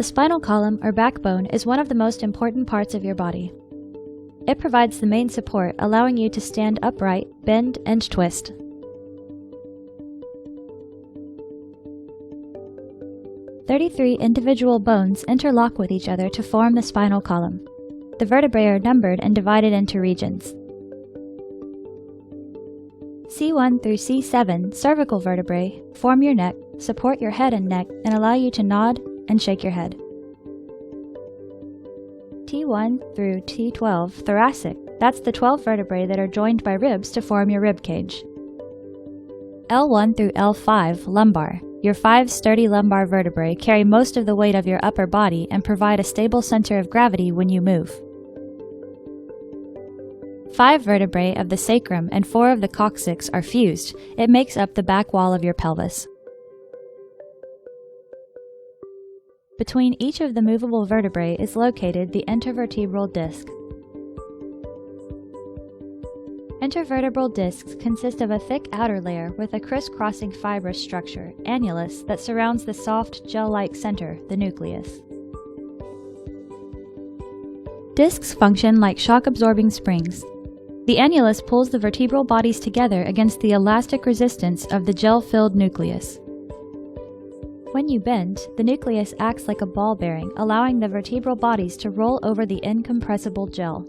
The spinal column, or backbone, is one of the most important parts of your body. It provides the main support, allowing you to stand upright, bend, and twist. "33 individual bones interlock with each other to form the spinal column. The vertebrae are numbered and divided into regions. C1 through C7 cervical vertebrae form your neck, support your head and neck, and allow you to nod and shake your head. T1 through T12 thoracic, that's the 12 vertebrae that are joined by ribs to form your rib cage. L1 through L5 lumbar, your 5 sturdy lumbar vertebrae carry most of the weight of your upper body and provide a stable center of gravity when you move. 5 vertebrae of the sacrum and 4 of the coccyx are fused. It makes up the back wall of your pelvis. Between each of the movable vertebrae is located the intervertebral disc. Intervertebral discs consist of a thick outer layer with a crisscrossing fibrous structure, annulus, that surrounds the soft, gel-like center, the nucleus. Discs function like shock-absorbing springs. The annulus pulls the vertebral bodies together against the elastic resistance of the gel-filled nucleus. When you bend, the nucleus acts like a ball bearing, allowing the vertebral bodies to roll over the incompressible gel.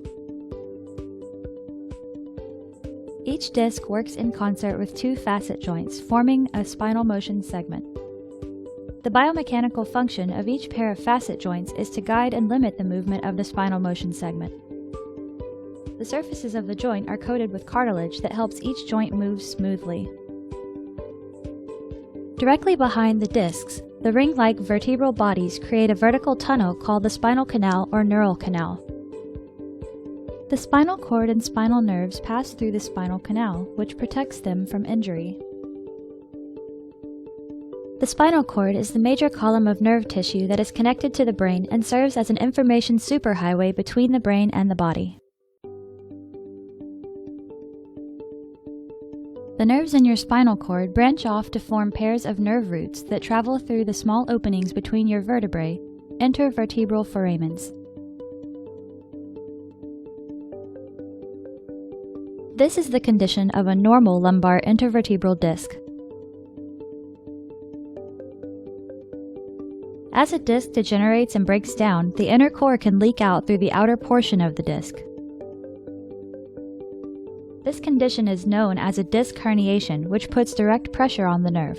Each disc works in concert with 2 facet joints, forming a spinal motion segment. The biomechanical function of each pair of facet joints is to guide and limit the movement of the spinal motion segment. The surfaces of the joint are coated with cartilage that helps each joint move smoothly. Directly behind the discs, the ring-like vertebral bodies create a vertical tunnel called the spinal canal or neural canal. The spinal cord and spinal nerves pass through the spinal canal, which protects them from injury. The spinal cord is the major column of nerve tissue that is connected to the brain and serves as an information superhighway between the brain and the body. The nerves in your spinal cord branch off to form pairs of nerve roots that travel through the small openings between your vertebrae, intervertebral foramens. This is the condition of a normal lumbar intervertebral disc. As a disc degenerates and breaks down, the inner core can leak out through the outer portion of the disc. This condition is known as a disc herniation, which puts direct pressure on the nerve.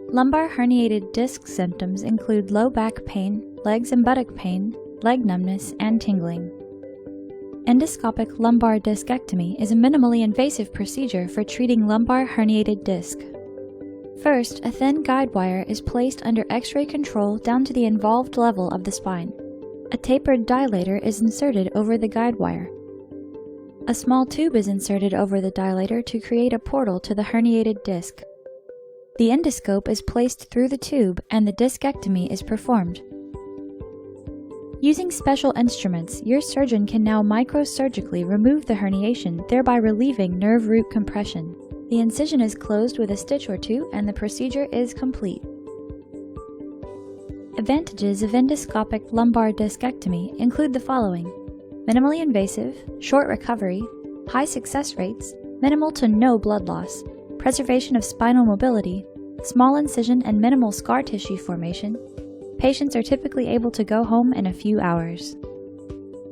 Lumbar herniated disc symptoms include low back pain, legs and buttock pain, leg numbness, and tingling. Endoscopic lumbar discectomy is a minimally invasive procedure for treating lumbar herniated disc. First, a thin guide wire is placed under X-ray control down to the involved level of the spine. A tapered dilator is inserted over the guide wire. A small tube is inserted over the dilator to create a portal to the herniated disc. The endoscope is placed through the tube and the discectomy is performed. Using special instruments, your surgeon can now microsurgically remove the herniation, thereby relieving nerve root compression. The incision is closed with a stitch or 2 and the procedure is complete. Advantages of endoscopic lumbar discectomy include the following: minimally invasive, short recovery, high success rates, minimal to no blood loss, preservation of spinal mobility, small incision and minimal scar tissue formation. Patients are typically able to go home in a few hours.